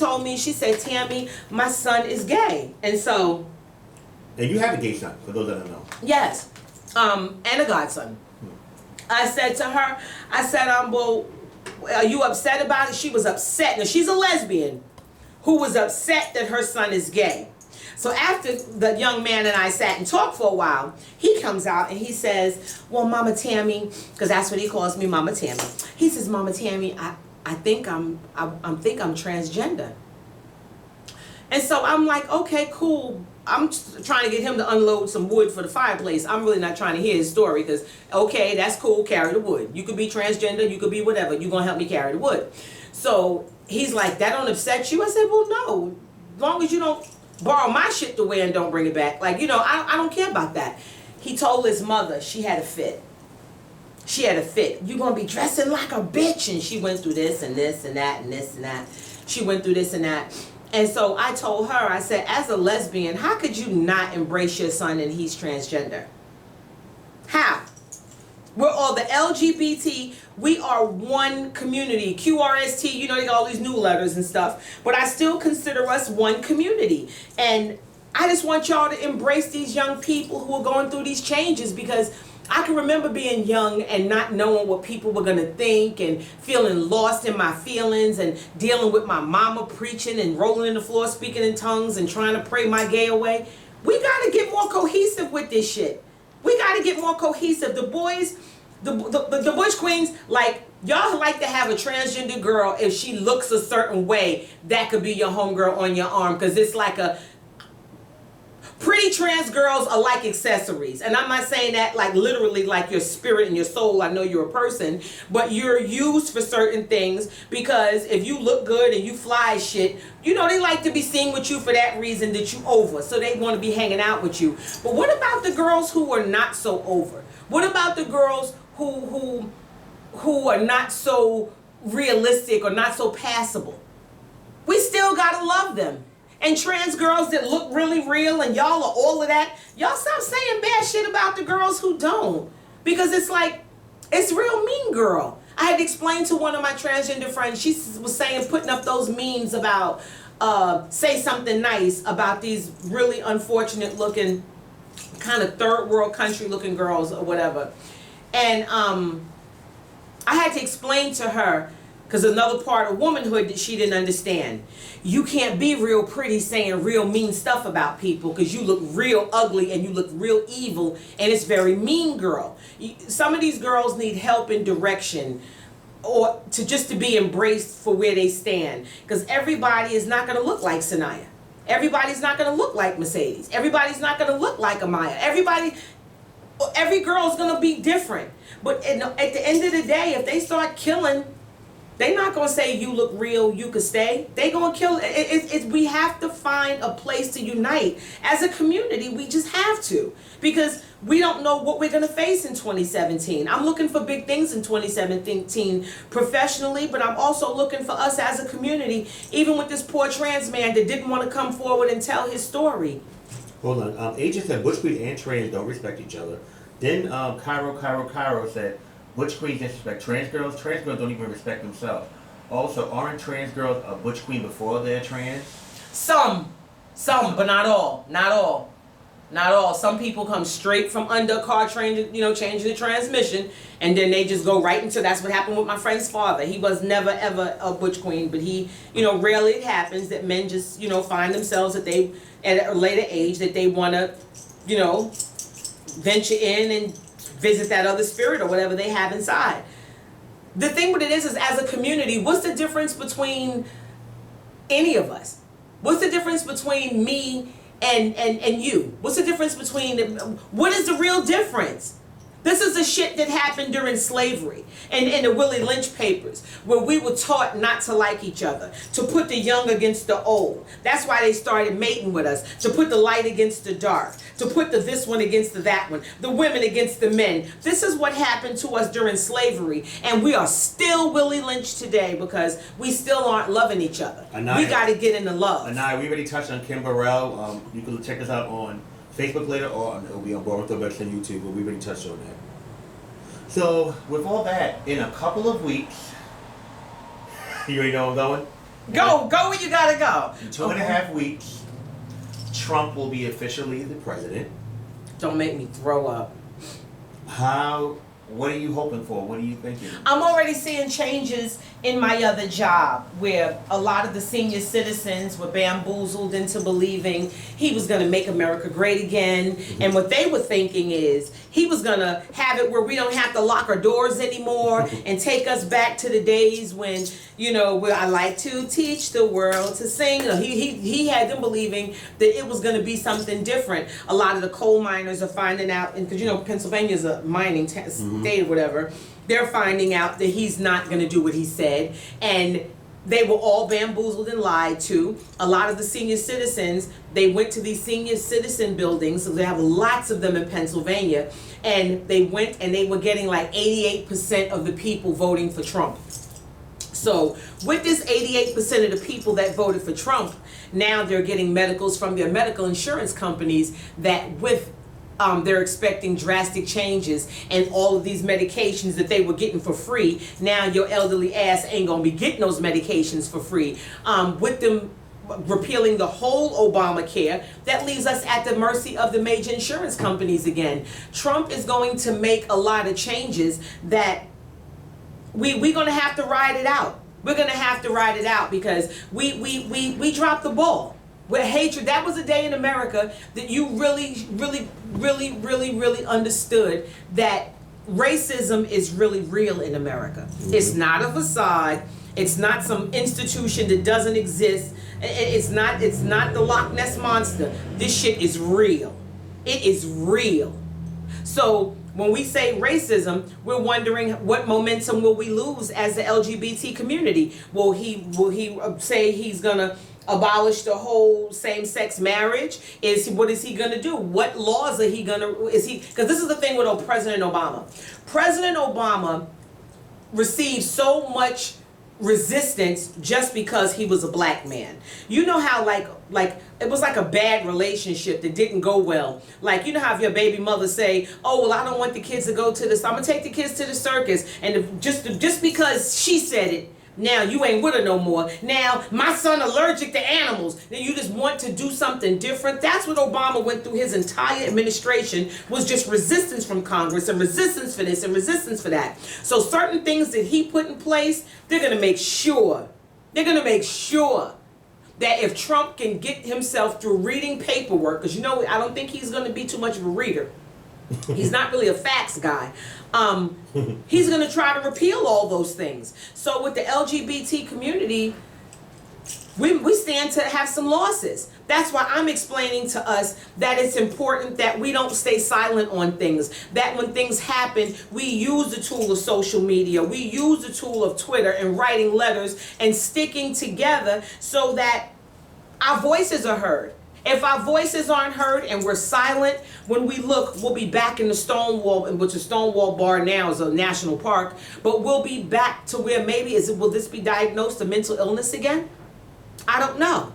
told me, she said, Tammy, my son is gay. And so... And you have a gay son, for those that don't know. Yes. And a godson. I said to her, I said, well, are you upset about it? She was upset. Now, she's a lesbian who was upset that her son is gay. So after the young man and I sat and talked for a while, he comes out and he says, well, Mama Tammy, because that's what he calls me, Mama Tammy. He says, Mama Tammy, I think I'm transgender. And so I'm like, okay, cool. I'm trying to get him to unload some wood for the fireplace. I'm really not trying to hear his story because, okay, that's cool, carry the wood. You could be transgender, you could be whatever. You're going to help me carry the wood. So he's like, that don't upset you? I said, well, no. As long as you don't borrow my shit to wear and don't bring it back. Like, you know, I don't care about that. He told his mother she had a fit. She had a fit. You're going to be dressing like a bitch. And she went through this and this and that and this and that. She went through this and that. And so I told her, I said, as a lesbian, how could you not embrace your son and he's transgender? How? We're all the LGBT. We are one community. QRST, you know, they got all these new letters and stuff. But I still consider us one community. And I just want y'all to embrace these young people who are going through these changes, because I can remember being young and not knowing what people were going to think and feeling lost in my feelings and dealing with my mama preaching and rolling in the floor speaking in tongues and trying to pray my gay away. We got to get more cohesive with this shit. We got to get more cohesive. The boys, the Butch Queens, like, y'all like to have a transgender girl, if she looks a certain way, that could be your homegirl on your arm, because it's like a... Pretty trans girls are like accessories. And I'm not saying that like literally like your spirit and your soul. I know you're a person, but you're used for certain things, because if you look good and you fly as shit, you know, they like to be seen with you for that reason, that you over. So they want to be hanging out with you. But what about the girls who are not so over? What about the girls who are not so realistic or not so passable? We still gotta love them. And trans girls that look really real, and y'all are all of that, y'all stop saying bad shit about the girls who don't. Because it's like, it's real mean girl. I had to explain to one of my transgender friends, she was saying, putting up those memes about, say something nice about these really unfortunate looking, kind of third world country looking girls or whatever. And I had to explain to her, because another part of womanhood that she didn't understand. You can't be real pretty saying real mean stuff about people, because you look real ugly and you look real evil, and it's very mean girl. Some of these girls need help and direction, or to be embraced for where they stand, because everybody is not going to look like Sanaya. Everybody's not going to look like Mercedes. Everybody's not going to look like Amaya. Every girl's going to be different. But at the end of the day, if they start killing, they not going to say you look real, you could stay. They going to kill it. We have to find a place to unite. As a community, we just have to. Because we don't know what we're going to face in 2017. I'm looking for big things in 2017 professionally, but I'm also looking for us as a community, even with this poor trans man that didn't want to come forward and tell his story. Hold on. Agent said Butch Queens and trans don't respect each other. Then Cairo said, Butch Queens disrespect trans girls. Trans girls don't even respect themselves. Also, aren't trans girls a Butch Queen before they're trans? Some, but not all. Not all. Some people come straight from under a car changing the transmission, and then they just go right into. That's what happened with my friend's father. He was never ever a Butch Queen, but he, rarely it happens that men just, find themselves that they at a later age that they want to, venture in and visit that other spirit or whatever they have inside. The thing with it is as a community, what's the difference between any of us? What's the difference between me and you? What's the difference between, what is the real difference? This is the shit that happened during slavery and in the Willie Lynch papers, where we were taught not to like each other, to put the young against the old. That's why they started mating with us, to put the light against the dark, to put the this one against the that one, the women against the men. This is what happened to us during slavery, and we are still Willie Lynch today because we still aren't loving each other. We got to get into love. Anaya, we already touched on Kim Burrell. You can check us out on Facebook later, or it'll be on Ballroom Throwbacks on YouTube, but we already touched on that. So, with all that, in a couple of weeks, you already know where I'm going? Go where you gotta go. In 2.5 weeks, Trump will be officially the president. Don't make me throw up. What are you hoping for? What are you thinking? I'm already seeing changes in my other job where a lot of the senior citizens were bamboozled into believing he was going to make America great again. Mm-hmm. And what they were thinking is he was going to have it where we don't have to lock our doors anymore and take us back to the days when, where I like to teach the world to sing. He had them believing that it was going to be something different. A lot of the coal miners are finding out, because Pennsylvania's a mining state or whatever, they're finding out that he's not going to do what he said, and they were all bamboozled and lied to. A lot of the senior citizens, they went to these senior citizen buildings, so they have lots of them in Pennsylvania, and they went and they were getting like 88% of the people voting for Trump. So with this 88% of the people that voted for Trump, now they're getting medicals from their medical insurance companies that they're expecting drastic changes, and all of these medications that they were getting for free, now your elderly ass ain't gonna be getting those medications for free. With them repealing the whole Obamacare, that leaves us at the mercy of the major insurance companies again. Trump is going to make a lot of changes that we're gonna have to ride it out. We're gonna have to ride it out because we dropped the ball. With hatred, that was a day in America that you really understood that racism is really real in America. Mm-hmm. It's not a facade. It's not some institution that doesn't exist. It's not the Loch Ness Monster. This shit is real. It is real. So when we say racism, we're wondering what momentum will we lose as the LGBT community? Will he say he's gonna abolish the whole same-sex marriage? What is he gonna do? What laws are he gonna? Because this is the thing with President Obama. President Obama received so much resistance just because he was a black man. You know how like it was like a bad relationship that didn't go well. Like, you know how if your baby mother say, oh, well, I don't want the kids to go to this, I'm gonna take the kids to the circus, and just because she said it, now you ain't with her no more. Now my son allergic to animals. Then you just want to do something different. That's what Obama went through his entire administration, was just resistance from Congress and resistance for this and resistance for that. So certain things that he put in place, they're gonna make sure that if Trump can get himself through reading paperwork, because I don't think he's gonna be too much of a reader. He's not really a facts guy. He's going to try to repeal all those things. So with the LGBT community, we stand to have some losses. That's why I'm explaining to us that it's important that we don't stay silent on things. That when things happen, we use the tool of social media. We use the tool of Twitter and writing letters and sticking together so that our voices are heard. If our voices aren't heard and we're silent, when we look, we'll be back in the Stonewall, which is Stonewall Bar now is a national park, but we'll be back to where maybe will this be diagnosed a mental illness again? I don't know.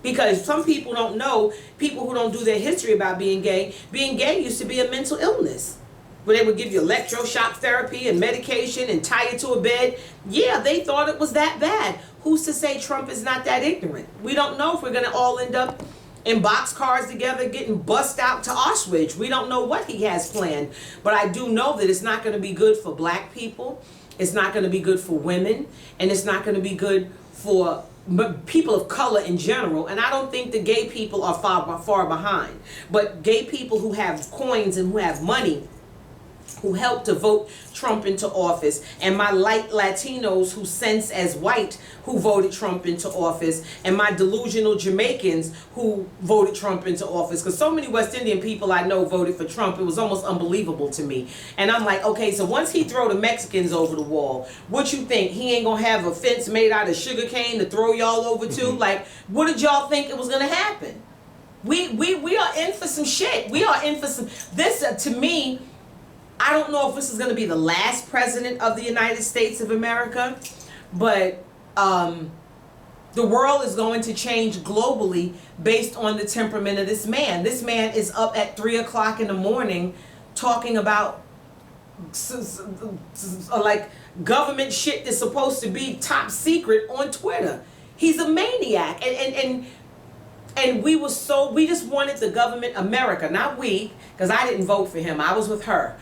Because some people don't know, people who don't do their history about being gay used to be a mental illness. Where they would give you electroshock therapy and medication and tie you to a bed. Yeah, they thought it was that bad. Who's to say Trump is not that ignorant? We don't know if we're going to all end up in boxcars together getting bussed out to Auschwitz. We don't know what he has planned. But I do know that it's not going to be good for black people. It's not going to be good for women. And it's not going to be good for people of color in general. And I don't think the gay people are far behind. But gay people who have coins and who have money, who helped to vote Trump into office, and my light Latinos who sense as white who voted Trump into office, and my delusional Jamaicans who voted Trump into office, because so many West Indian people I know voted for Trump, it was almost unbelievable to me. And I'm like, okay, so once he throw the Mexicans over the wall, what you think, he ain't gonna have a fence made out of sugar cane to throw y'all over to? Like, what did y'all think it was gonna happen? We are in for some shit. We are in for some, this to me, I don't know if this is going to be the last president of the United States of America, but the world is going to change globally based on the temperament of this man. This man is up at 3 o'clock in the morning talking about like government shit that's supposed to be top secret on Twitter. He's a maniac. And we just wanted the government, America, not we, because I didn't vote for him. I was with her.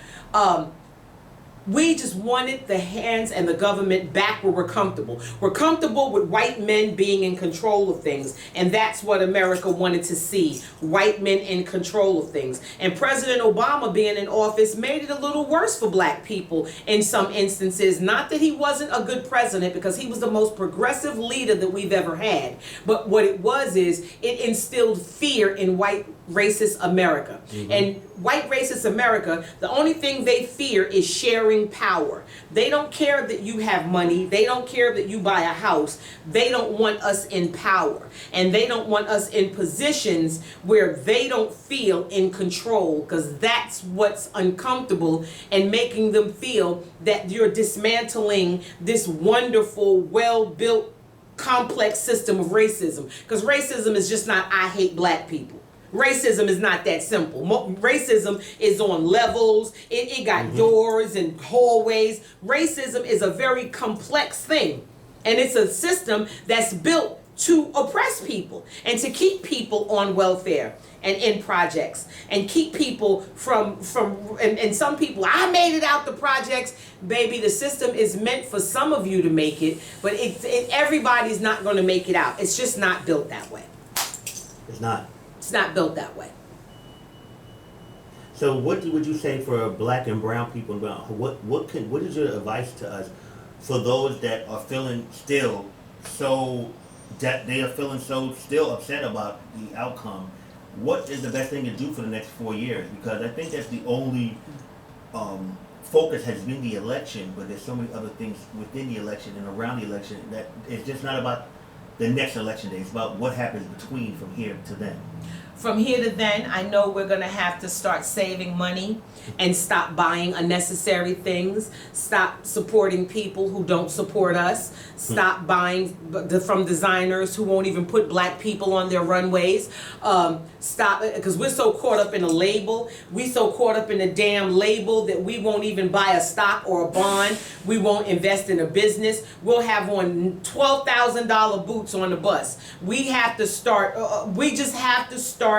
We just wanted the hands and the government back where we're comfortable. We're comfortable with white men being in control of things, and that's what America wanted to see, white men in control of things. And President Obama being in office made it a little worse for black people in some instances. Not that he wasn't a good president, because he was the most progressive leader that we've ever had. But what it was is it instilled fear in white racist America. And white racist America, the only thing they fear is sharing power. They don't care that you have money. They don't care that you buy a house. They don't want us in power. And they don't want us in positions where they don't feel in control, because that's what's uncomfortable, and making them feel that you're dismantling this wonderful, well-built, complex system of racism. Because racism is just not, I hate black people. Racism is not that simple. Racism is on levels. It got doors and hallways. Racism is a very complex thing. And it's a system that's built to oppress people and to keep people on welfare and in projects, and keep people from and some people, I made it out the projects. Baby, the system is meant for some of you to make it, but everybody's not going to make it out. It's just not built that way. It's not. It's not built that way. So what would you say for black and brown people? What is your advice to us for those that are feeling still so still upset about the outcome? What is the best thing to do for the next 4 years? Because I think that's the only focus has been the election, but there's so many other things within the election and around the election that it's just not about the next election day. It's about what happens between from here to then. From here to then, I know we're going to have to start saving money and stop buying unnecessary things. Stop supporting people who don't support us. Stop buying from designers who won't even put black people on their runways. Stop it, because we're so caught up in a label. We so caught up in a damn label that we won't even buy a stock or a bond. We won't invest in a business. We'll have on $12,000 boots on the bus. We have to start, we just have to start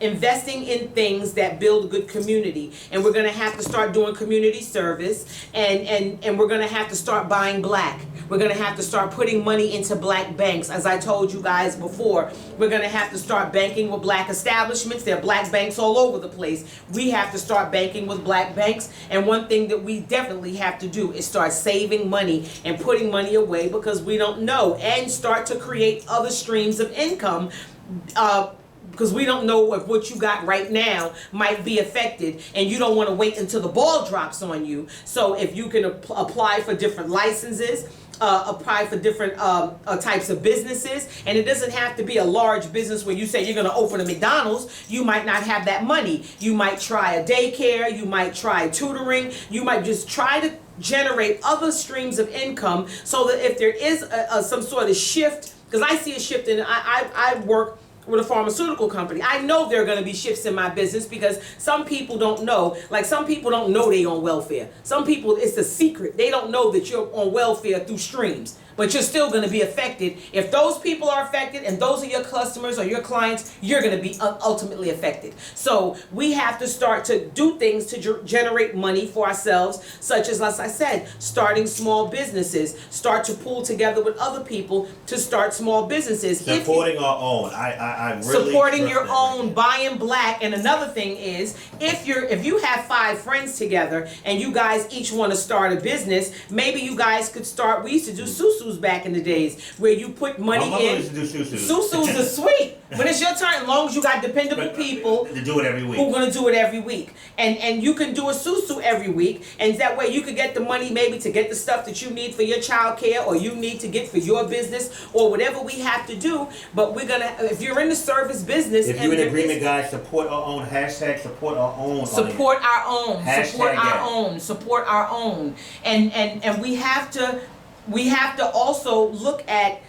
investing in things that build a good community, and we're going to have to start doing community service, and we're going to have to start buying black. We're going to have to start putting money into black banks. As I told you guys before, we're going to have to start banking with black establishments. There are black banks all over the place. We have to start banking with black banks, and one thing that we definitely have to do is start saving money and putting money away, because we don't know, and start to create other streams of income, because we don't know if what you got right now might be affected, and you don't want to wait until the ball drops on you. So if you can apply for different licenses, apply for different types of businesses, and it doesn't have to be a large business where you say you're going to open a McDonald's. You might not have that money. You might try a daycare. You might try tutoring. You might just try to generate other streams of income, so that if there is some sort of shift, because I see a shift in, I work with a pharmaceutical company. I know there are going to be shifts in my business, because some people don't know. Like, some people don't know they on welfare. Some people, it's a secret. They don't know that you're on welfare through streams. But you're still going to be affected. If those people are affected and those are your customers or your clients, you're going to be ultimately affected. So we have to start to do things to generate money for ourselves, such as I said, starting small businesses. Start to pull together with other people to start small businesses. Supporting our own. I really supporting your own, buying black. And another thing is, if you have 5 friends together and you guys each want to start a business, maybe you guys could start. We used to do susus back in the days, where you put money in. Used to do susus. Susus are sweet. When it's your turn, as long as you got dependable people to do it every week, who are going to do it every week, and you can do a susu every week, and that way you could get the money maybe to get the stuff that you need for your child care, or you need to get for your business, or whatever we have to do. But we're gonna, if you're in the service business, if you're in agreement, guys, support our own. Hashtag support our own. Support our own. Hashtag support our own. Support our own. And we have to also look at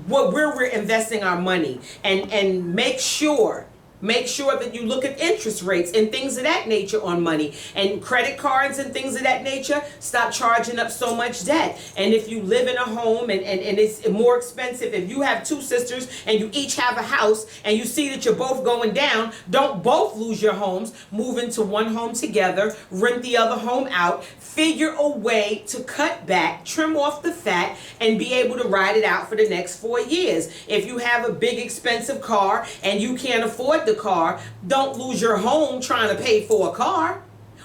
where we're investing our money, and make sure Make sure that you look at interest rates and things of that nature on money, and credit cards and things of that nature. Stop charging up so much debt. And if you live in a home and it's more expensive, if you have two sisters and you each have a house and you see that you're both going down, don't both lose your homes. Move into one home together, rent the other home out, figure a way to cut back, trim off the fat, and be able to ride it out for the next 4 years. If you have a big expensive car and you can't afford the car, don't lose your home trying to pay for a car.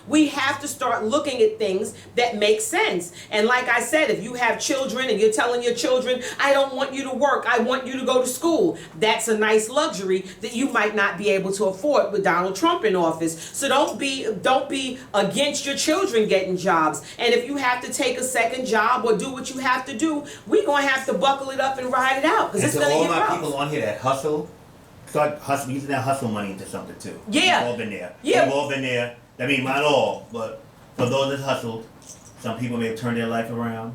We have to start looking at things that make sense. And like I said, if you have children and you're telling your children, I don't want you to work, I want you to go to school, that's a nice luxury that you might not be able to afford with Donald Trump in office. So don't be against your children getting jobs. And if you have to take a second job or do what you have to do, we're going to have to buckle it up and ride it out, because it's going to get rough. All my people on here that hustle, start hustling, using that hustle money into something too. Yeah. We've all been there. Yeah. We've all been there. I mean, not all, but for those that hustled, some people may have turned their life around.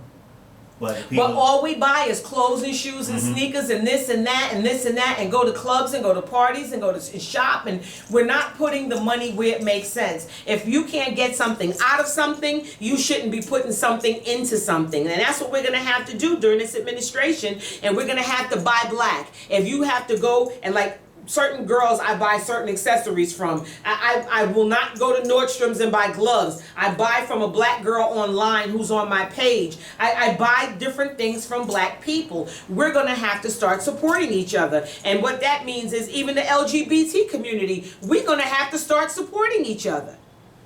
But all we buy is clothes and shoes and sneakers and this and that and this and that, and go to clubs and go to parties and go to shop, and we're not putting the money where it makes sense. If you can't get something out of something, you shouldn't be putting something into something. And that's what we're going to have to do during this administration, and we're going to have to buy black. If you have to go and, like, certain girls I buy certain accessories from. I will not go to Nordstrom's and buy gloves. I buy from a black girl online who's on my page. I buy different things from black people. We're going to have to start supporting each other. And what that means is even the LGBT community, we're going to have to start supporting each other.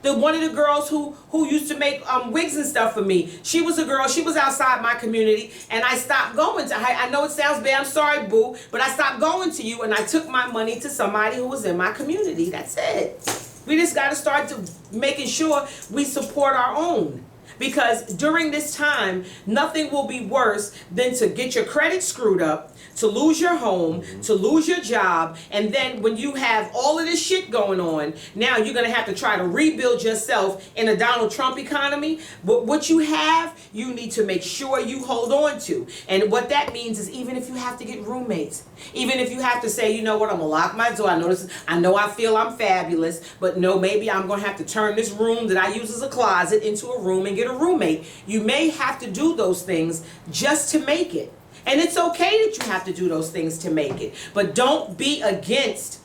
One of the girls who used to make wigs and stuff for me, she was a girl, she was outside my community, and I stopped going to her. I know it sounds bad, I'm sorry, boo, but I stopped going to you, and I took my money to somebody who was in my community. That's it. We just got to start making sure we support our own. Because during this time, nothing will be worse than to get your credit screwed up, to lose your home, to lose your job, and then when you have all of this shit going on, now you're going to have to try to rebuild yourself in a Donald Trump economy. But what you have, you need to make sure you hold on to. And what that means is, even if you have to get roommates, even if you have to say, you know what, I'm going to lock my door. I know I feel I'm fabulous, but no, maybe I'm going to have to turn this room that I use as a closet into a room and get a roommate. You may have to do those things just to make it. And it's okay that you have to do those things to make it. But don't be against,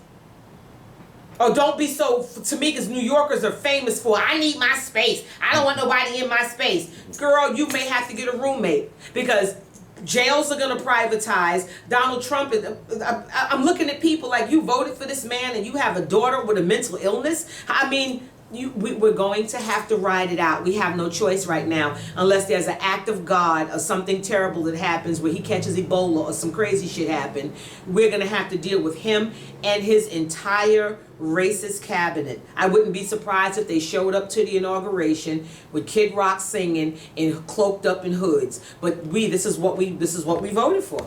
or don't be so, to me, because New Yorkers are famous for, I need my space. I don't want nobody in my space. Girl, you may have to get a roommate, because jails are going to privatize. Donald Trump is, I'm looking at people like, you voted for this man and you have a daughter with a mental illness. I mean, we're going to have to ride it out. We have no choice right now, unless there's an act of God or something terrible that happens where he catches Ebola or some crazy shit happen. We're going to have to deal with him and his entire racist cabinet. I wouldn't be surprised if they showed up to the inauguration with Kid Rock singing and cloaked up in hoods. But this is what we voted for.